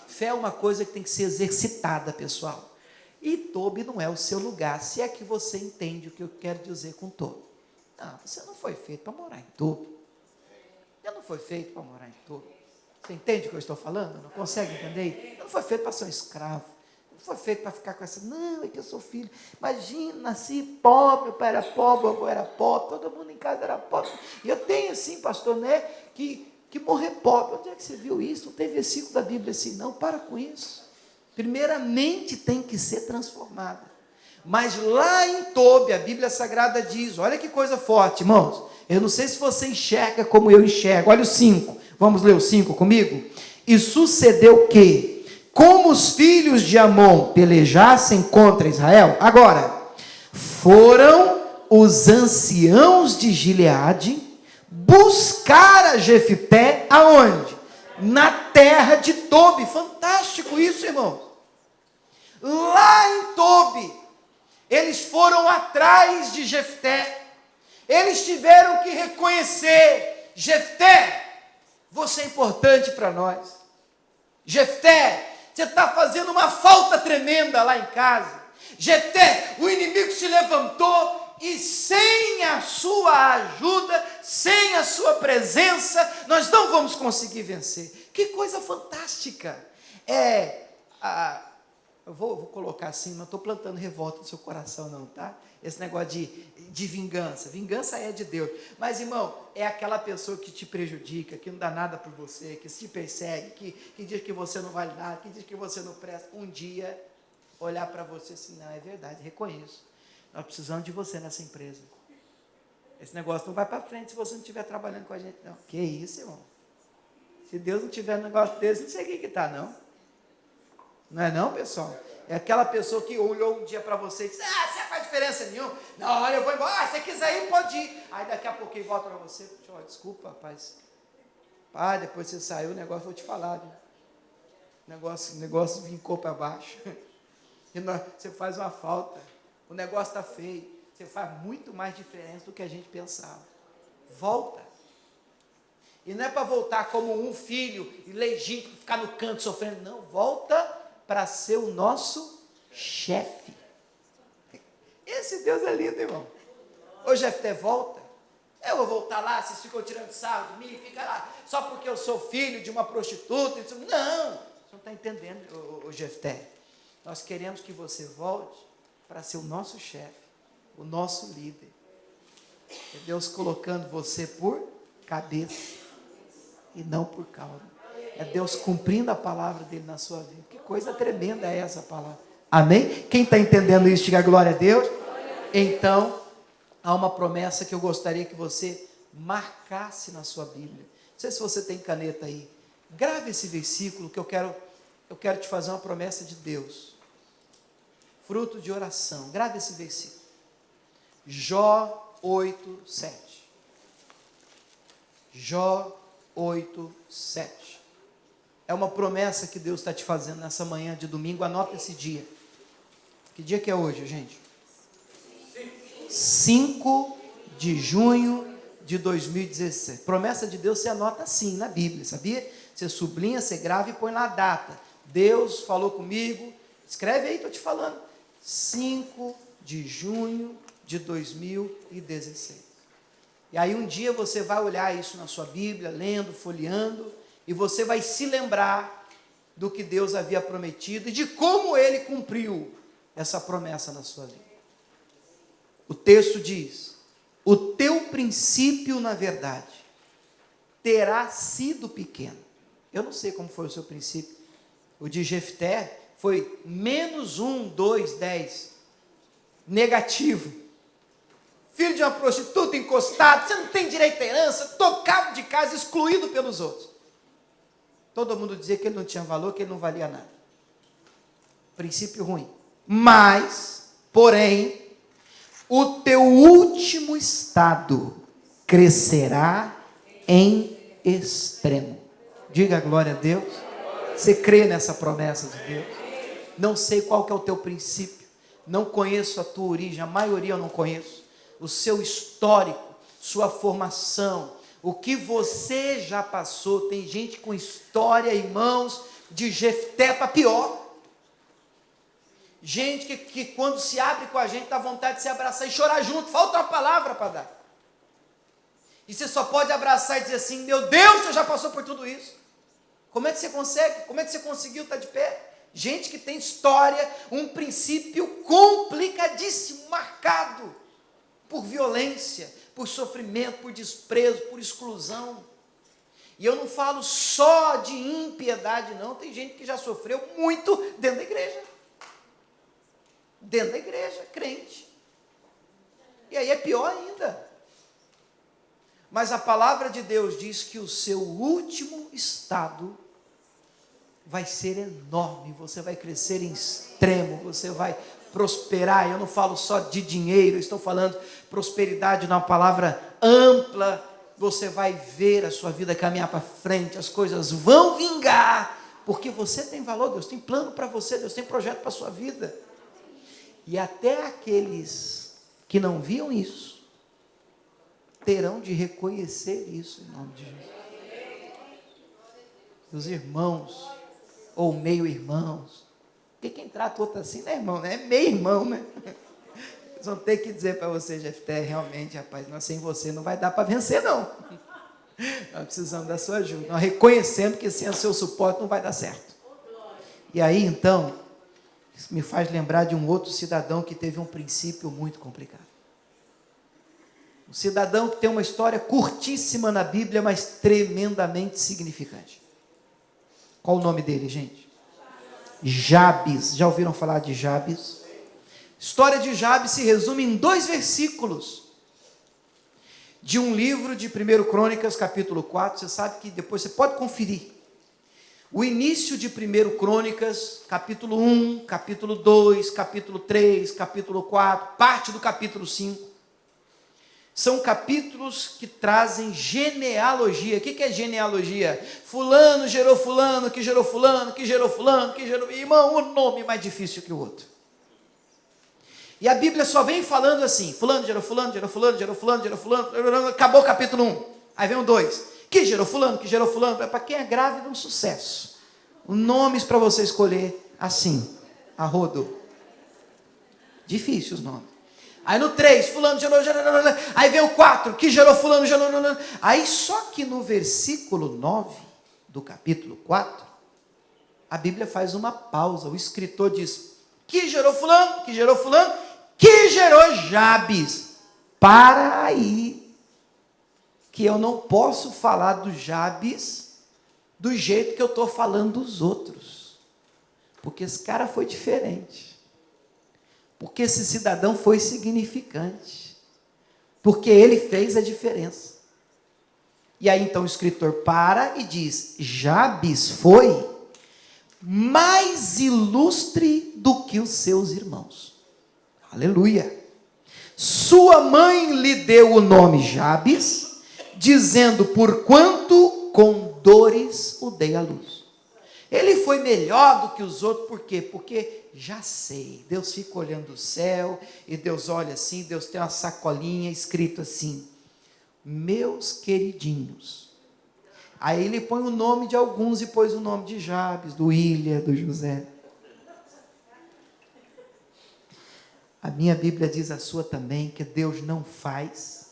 Fé é uma coisa que tem que ser exercitada, pessoal. E Tobi não é o seu lugar, se é que você entende o que eu quero dizer com Tobi. Não, você não foi feito para morar em Tobi. Você não foi feito para morar em Tobi. Você entende o que eu estou falando? Não consegue entender? Não foi feito para ser um escravo. Não foi feito para ficar com essa, não, é que eu sou filho. Imagina, nasci pobre, meu pai era pobre, meu avô era pobre, todo mundo em casa era pobre. E eu tenho assim, pastor, né, que morrer pobre. Onde é que você viu isso? Não tem versículo da Bíblia assim, não, para com isso. Primeiramente tem que ser transformada. Mas lá em Tobi, a Bíblia Sagrada diz, olha que coisa forte, irmãos. Eu não sei se você enxerga como eu enxergo. Olha o 5, vamos ler o 5 comigo? E sucedeu que, como os filhos de Amon pelejassem contra Israel, agora, foram os anciãos de Gileade buscar a Jefté aonde? Na terra de Tobi. Fantástico isso, irmão. Lá em Tobi, eles foram atrás de Jefté. Eles tiveram que reconhecer, Jefté, você é importante para nós. Jefté, você está fazendo uma falta tremenda lá em casa. Jefté, o inimigo se levantou e sem a sua ajuda, sem a sua presença, nós não vamos conseguir vencer. Que coisa fantástica. Eu vou colocar assim, não estou plantando revolta no seu coração não, tá? Esse negócio de vingança. Vingança é de Deus. Mas, irmão, é aquela pessoa que te prejudica, que não dá nada por você, que te persegue, que diz que você não vale nada, que diz que você não presta. Um dia, olhar para você assim, não, é verdade, reconheço. Nós precisamos de você nessa empresa. Esse negócio não vai para frente se você não estiver trabalhando com a gente, não. Que isso, irmão? Se Deus não tiver um negócio desse, não sei o que está, não. Não é não, pessoal? É aquela pessoa que olhou um dia para você e disse, você não faz diferença nenhuma. Não, olha, eu vou embora. Se você quiser ir, pode ir. Aí daqui a pouquinho volta para você. Desculpa, rapaz. Pai, depois você saiu, o negócio, vou te falar. Viu? O negócio vincou para baixo. E você faz uma falta. O negócio está feio. Você faz muito mais diferença do que a gente pensava. Volta. E não é para voltar como um filho ilegítimo, ficar no canto sofrendo. Não, volta para ser o nosso chefe. Esse Deus é lindo, irmão. Ô Jefté, volta. Eu vou voltar lá, vocês ficam tirando sarro de mim, fica lá, só porque eu sou filho de uma prostituta. Não, você não está entendendo, ô Jefté. Nós queremos que você volte para ser o nosso chefe, o nosso líder. É Deus colocando você por cabeça e não por cauda. É Deus cumprindo a palavra dele na sua vida. Que coisa tremenda é essa palavra. Amém? Quem está entendendo isso, diga glória a Deus. Então, há uma promessa que eu gostaria que você marcasse na sua Bíblia. Não sei se você tem caneta aí. Grave esse versículo que eu quero te fazer uma promessa de Deus. Fruto de oração. Grave esse versículo. Jó 8, 7. Jó 8, 7. É uma promessa que Deus está te fazendo nessa manhã de domingo. Anota esse dia. Que dia que é hoje, gente? 5 de junho de 2016. Promessa de Deus você anota assim na Bíblia, sabia? Você sublinha, você grava e põe lá a data. Deus falou comigo. Escreve aí, estou te falando. 5 de junho de 2016. E aí um dia você vai olhar isso na sua Bíblia, lendo, folheando, e você vai se lembrar do que Deus havia prometido e de como ele cumpriu essa promessa na sua vida. O texto diz: o teu princípio, na verdade, terá sido pequeno. Eu não sei como foi o seu princípio. O de Jefté foi -1, 2, 10. Negativo. Filho de uma prostituta, encostado, você não tem direito à herança, tocado de casa, excluído pelos outros. Todo mundo dizia que ele não tinha valor, que ele não valia nada. Princípio ruim. Mas, porém, o teu último estado crescerá em extremo. Diga glória a Deus. Você crê nessa promessa de Deus? Não sei qual que é o teu princípio, não conheço a tua origem, a maioria eu não conheço, o seu histórico, sua formação, o que você já passou. Tem gente com história, irmãos, de Jefté para pior. Gente que quando se abre com a gente dá vontade de se abraçar e chorar junto, falta uma palavra para dar. E você só pode abraçar e dizer assim: meu Deus, você já passou por tudo isso. Como é que você consegue? Como é que você conseguiu estar de pé? Gente que tem história, um princípio complicadíssimo, marcado por violência, por sofrimento, por desprezo, por exclusão. E eu não falo só de impiedade, não. Tem gente que já sofreu muito dentro da igreja. Dentro da igreja, crente. E aí é pior ainda. Mas a palavra de Deus diz que o seu último estado vai ser enorme, você vai crescer em extremo, você vai prosperar. Eu não falo só de dinheiro, eu estou falando prosperidade numa palavra ampla. Você vai ver a sua vida caminhar para frente, as coisas vão vingar, porque você tem valor, Deus tem plano para você, Deus tem projeto para a sua vida. E até aqueles que não viam isso, terão de reconhecer isso em nome de Jesus. Os irmãos, ou meio-irmãos, porque quem trata o outro assim não é irmão, né? É meio-irmão, né? Eles vão ter que dizer para você: Jefté, realmente, rapaz, nós sem você não vai dar para vencer, não. Nós precisamos da sua ajuda. Nós reconhecemos que sem o seu suporte não vai dar certo. E aí, então, isso me faz lembrar de um outro cidadão que teve um princípio muito complicado. Um cidadão que tem uma história curtíssima na Bíblia, mas tremendamente significante. Qual o nome dele, gente? Jabes. Já ouviram falar de Jabes? A história de Jabes se resume em 2 versículos de um livro de 1 Crônicas, capítulo 4. Você sabe que depois você pode conferir. O início de 1 Crônicas, capítulo 1, capítulo 2, capítulo 3, capítulo 4, parte do capítulo 5. São capítulos que trazem genealogia. O que é genealogia? Fulano gerou fulano, que gerou fulano, que gerou fulano, que gerou... Irmão, um nome mais difícil que o outro. E a Bíblia só vem falando assim: fulano gerou fulano, gerou fulano, gerou fulano, gerou fulano, acabou o capítulo 1. Aí vem o 2. Que gerou fulano, que gerou fulano. Para quem é grávido, um sucesso. Nomes para você escolher assim, a rodo. Difícil os nomes. Aí no 3, fulano gerou, aí vem o 4, que gerou fulano, gerou. Aí só que no versículo 9 do capítulo 4, a Bíblia faz uma pausa. O escritor diz: que gerou fulano, que gerou fulano, que gerou Jabes. Para aí, que eu não posso falar do Jabes do jeito que eu estou falando dos outros, porque esse cara foi diferente. Porque esse cidadão foi significante, porque ele fez a diferença. E aí então o escritor para e diz: Jabes foi mais ilustre do que os seus irmãos. Aleluia. Sua mãe lhe deu o nome Jabes, dizendo: porquanto com dores o dei à luz. Ele foi melhor do que os outros, por quê? Porque já sei, Deus fica olhando o céu, e Deus olha assim, Deus tem uma sacolinha escrito assim: meus queridinhos. Aí ele põe o nome de alguns e pôs o nome de Jabes, do William, do José. A minha Bíblia diz, a sua também, que Deus não faz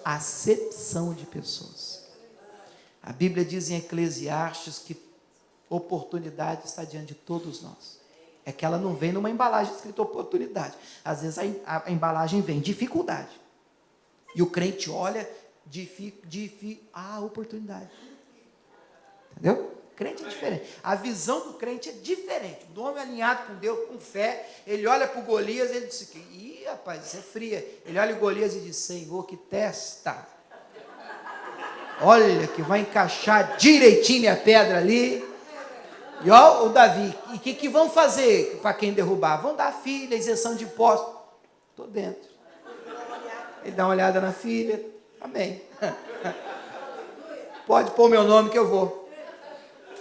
acepção de pessoas. A Bíblia diz em Eclesiastes que Oportunidade está diante de todos nós. É que ela não vem numa embalagem escrita oportunidade. Às vezes a embalagem vem dificuldade. E o crente olha, oportunidade. Entendeu? O crente é diferente. A visão do crente é diferente. O homem alinhado com Deus, com fé, ele olha para o Golias e ele diz: ih, rapaz, isso é fria. Ele olha o Golias e diz: Senhor, que testa. Olha que vai encaixar direitinho a pedra ali. E ó, o Davi, e o que vão fazer para quem derrubar? Vão dar a filha, isenção de impostos. Estou dentro. Ele dá uma olhada na filha. Amém. Pode pôr meu nome que eu vou.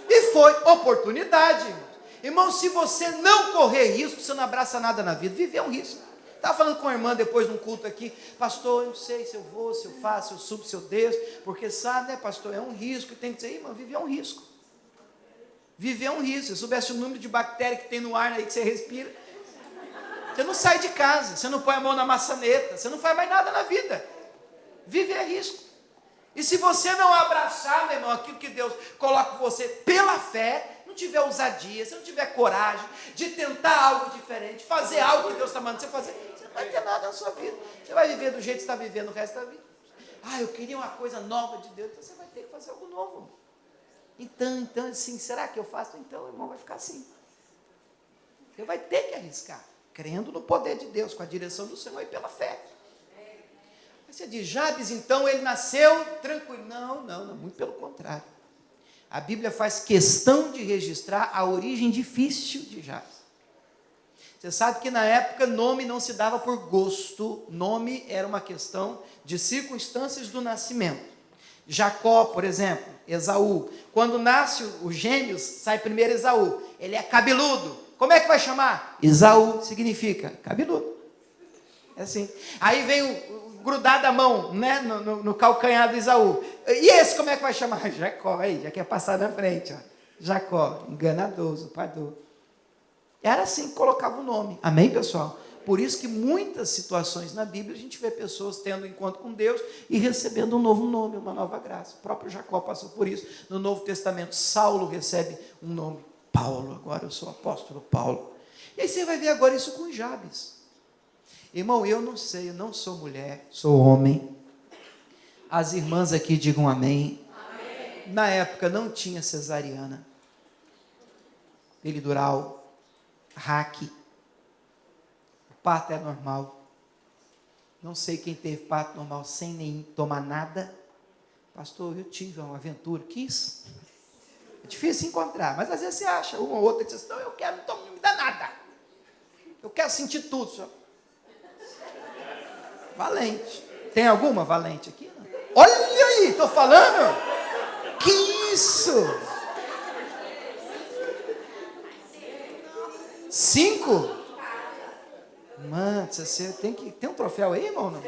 E foi oportunidade. Irmão, se você não correr risco, você não abraça nada na vida. Viver é um risco. Estava falando com a irmã depois de um culto aqui: pastor, eu não sei se eu vou, se eu faço, se eu subo, se eu desço, porque sabe, né, pastor, é um risco. Tem que dizer: irmão, viver é um risco. Viver é um risco. Se eu soubesse o número de bactérias que tem no ar aí que você respira, você não sai de casa, você não põe a mão na maçaneta, você não faz mais nada na vida. Viver é risco. E se você não abraçar, meu irmão, aquilo que Deus coloca em você pela fé, não tiver ousadia, se não tiver coragem de tentar algo diferente, fazer algo que Deus está mandando você fazer, você não vai ter nada na sua vida. Você vai viver do jeito que você está vivendo o resto da vida. Eu queria uma coisa nova de Deus. Então você vai ter que fazer algo novo. Então, assim, será que eu faço? Então, irmão, vai ficar assim. Você vai ter que arriscar, crendo no poder de Deus, com a direção do Senhor e pela fé. Aí você diz: Jabes, então, ele nasceu tranquilo. Não, muito pelo contrário. A Bíblia faz questão de registrar a origem difícil de Jabes. Você sabe que na época nome não se dava por gosto, nome era uma questão de circunstâncias do nascimento. Jacó, por exemplo, Esaú, quando nasce os gêmeos, sai primeiro Esaú, ele é cabeludo, como é que vai chamar? Esaú significa cabeludo, é assim. Aí vem o grudado a mão, né, no calcanhar do Esaú, e esse como é que vai chamar? Jacó, aí, já quer passar na frente, ó. Jacó, enganadoso, pardô. Era assim que colocava o nome, amém, pessoal? Por isso que muitas situações na Bíblia a gente vê pessoas tendo um encontro com Deus e recebendo um novo nome, uma nova graça. O próprio Jacó passou por isso. No Novo Testamento, Saulo recebe um nome, Paulo. Agora eu sou o apóstolo Paulo. E aí você vai ver agora isso com Jabes. Irmão, eu não sei, eu não sou mulher, sou homem. As irmãs aqui digam amém. Amém. Na época não tinha cesariana, peridural, raque. Parto é normal. Não sei quem teve parto normal sem nem tomar nada. Pastor, eu tive uma aventura, quis. É difícil encontrar, mas às vezes você acha uma ou outra e diz: não, eu quero, não me dá nada. Eu quero sentir tudo, senhor. Valente. Tem alguma valente aqui? Não? Olha aí, estou falando. Que isso? 5? Mano, você tem um troféu aí, irmão? Não?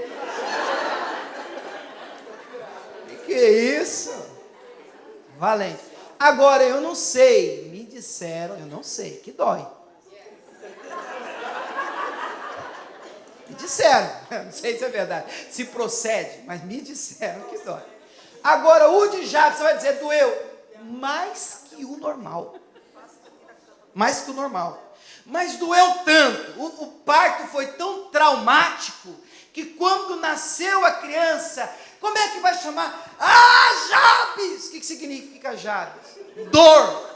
Que é isso? Valente. Agora, eu não sei, me disseram, eu não sei, que dói. Me disseram, não sei se é verdade, se procede, mas me disseram que dói. Agora, o de Jabes, você vai dizer: doeu mais que o normal. Mais que o normal. Mas doeu tanto, o parto foi tão traumático, que quando nasceu a criança, como é que vai chamar? Jabes! O que significa Jabes? Dor.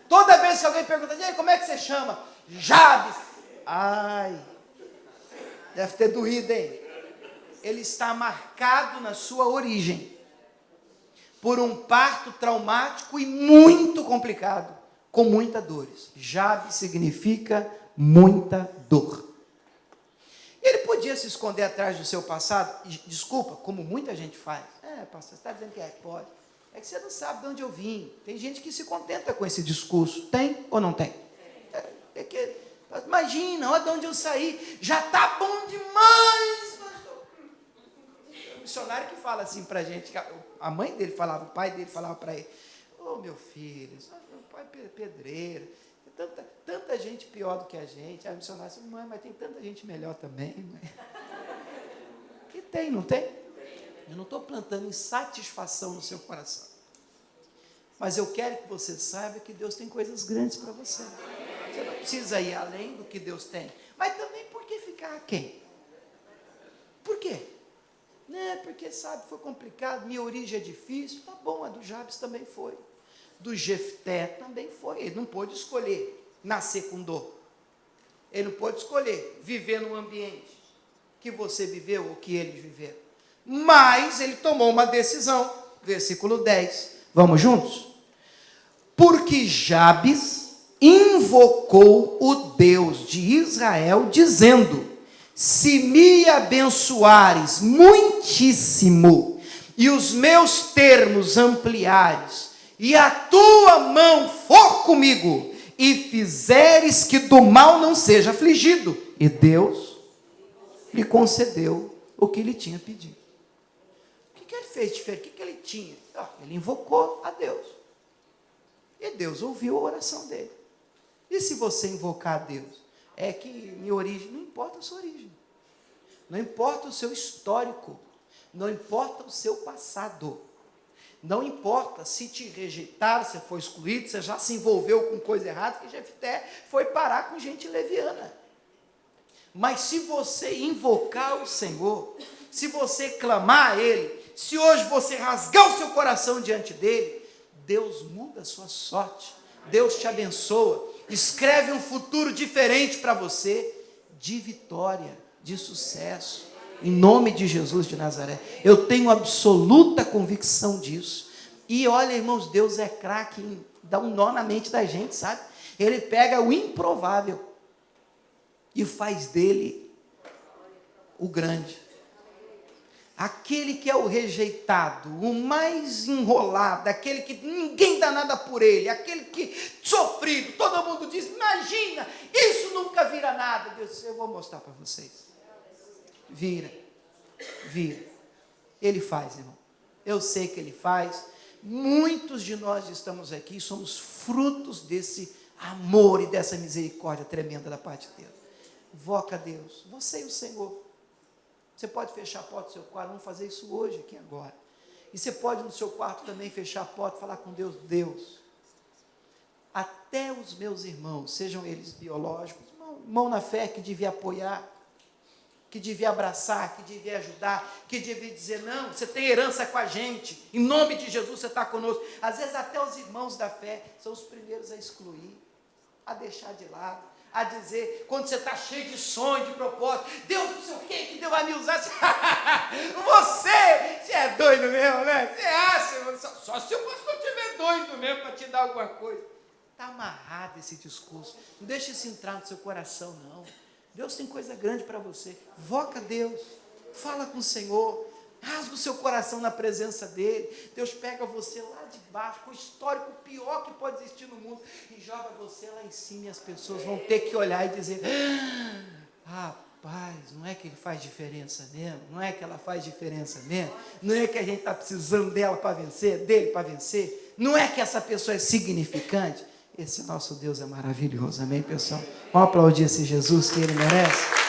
Toda vez que alguém pergunta: e aí, como é que você chama? Jabes. Ai, deve ter doído, hein? Ele está marcado na sua origem, por um parto traumático e muito complicado, com muitas dores. Jabes significa muita dor. Ele podia se esconder atrás do seu passado, desculpa, como muita gente faz. Pastor, você está dizendo que pode. É que você não sabe de onde eu vim. Tem gente que se contenta com esse discurso. Tem ou não tem? Imagina, olha de onde eu saí. Já está bom demais, pastor. O missionário que fala assim para a gente, a mãe dele falava, o pai dele falava para ele: meu filho, meu pai é pedreiro, tem tanta gente pior do que a gente. Aí o missionário disse: mãe, mas tem tanta gente melhor também. Mãe. E tem, não tem? Eu não estou plantando insatisfação no seu coração. Mas eu quero que você saiba que Deus tem coisas grandes para você. Você não precisa ir além do que Deus tem. Mas também por que ficar aquém? Por quê? Né, porque sabe, foi complicado, minha origem é difícil. Tá bom, a do Jabes também foi. Do Jefté também foi. Ele não pôde escolher nascer com dor. Ele não pôde escolher viver num ambiente que você viveu ou que ele viveu. Mas ele tomou uma decisão. Versículo 10. Vamos juntos? Porque Jabes invocou o Deus de Israel, dizendo: se me abençoares muitíssimo, e os meus termos ampliares, e a tua mão for comigo, e fizeres que do mal não seja afligido. E Deus lhe concedeu o que ele tinha pedido. O que ele fez diferente? O que ele tinha? Ele invocou a Deus. E Deus ouviu a oração dele. E se você invocar a Deus? É que minha origem, não importa a sua origem. Não importa o seu histórico. Não importa o seu passado. Não importa se te rejeitaram, se foi excluído, você já se envolveu com coisa errada, que Jefté foi parar com gente leviana. Mas se você invocar o Senhor, se você clamar a Ele, se hoje você rasgar o seu coração diante dEle, Deus muda a sua sorte, Deus te abençoa, escreve um futuro diferente para você, de vitória, de sucesso, em nome de Jesus de Nazaré. Eu tenho absoluta convicção disso. E olha, irmãos, Deus é craque em dar um nó na mente da gente, sabe? Ele pega o improvável e faz dele o grande. Aquele que é o rejeitado, o mais enrolado, aquele que ninguém dá nada por ele, aquele que sofrido, todo mundo diz, imagina, isso nunca vira nada. Deus disse, eu vou mostrar para vocês. Vira. Ele faz, irmão. Eu sei que ele faz. Muitos de nós estamos aqui, somos frutos desse amor e dessa misericórdia tremenda da parte de Deus. Invoca a Deus, você e o Senhor. Você pode fechar a porta do seu quarto, vamos fazer isso hoje, aqui agora. E você pode no seu quarto também fechar a porta e falar com Deus, Deus, até os meus irmãos, sejam eles biológicos, irmão na fé que devia apoiar, que devia abraçar, que devia ajudar, que devia dizer, não, você tem herança com a gente, em nome de Jesus você está conosco. Às vezes até os irmãos da fé são os primeiros a excluir, a deixar de lado, a dizer, quando você está cheio de sonho, de propósito, Deus não sei o que Deus vai me usar, você é doido mesmo, né? Você acha, só se o pastor estiver doido mesmo para te dar alguma coisa. Está amarrado esse discurso, não deixe isso entrar no seu coração, não. Deus tem coisa grande para você. Invoca Deus, fala com o Senhor, rasga o seu coração na presença dEle. Deus pega você lá de baixo, com o histórico pior que pode existir no mundo, e joga você lá em cima, e as pessoas vão ter que olhar e dizer, rapaz, não é que ele faz diferença mesmo? Não é que ela faz diferença mesmo? Não é que a gente está precisando dela para vencer, dele para vencer? Não é que essa pessoa é significante? Esse nosso Deus é maravilhoso, amém, pessoal? Vamos aplaudir esse Jesus que ele merece.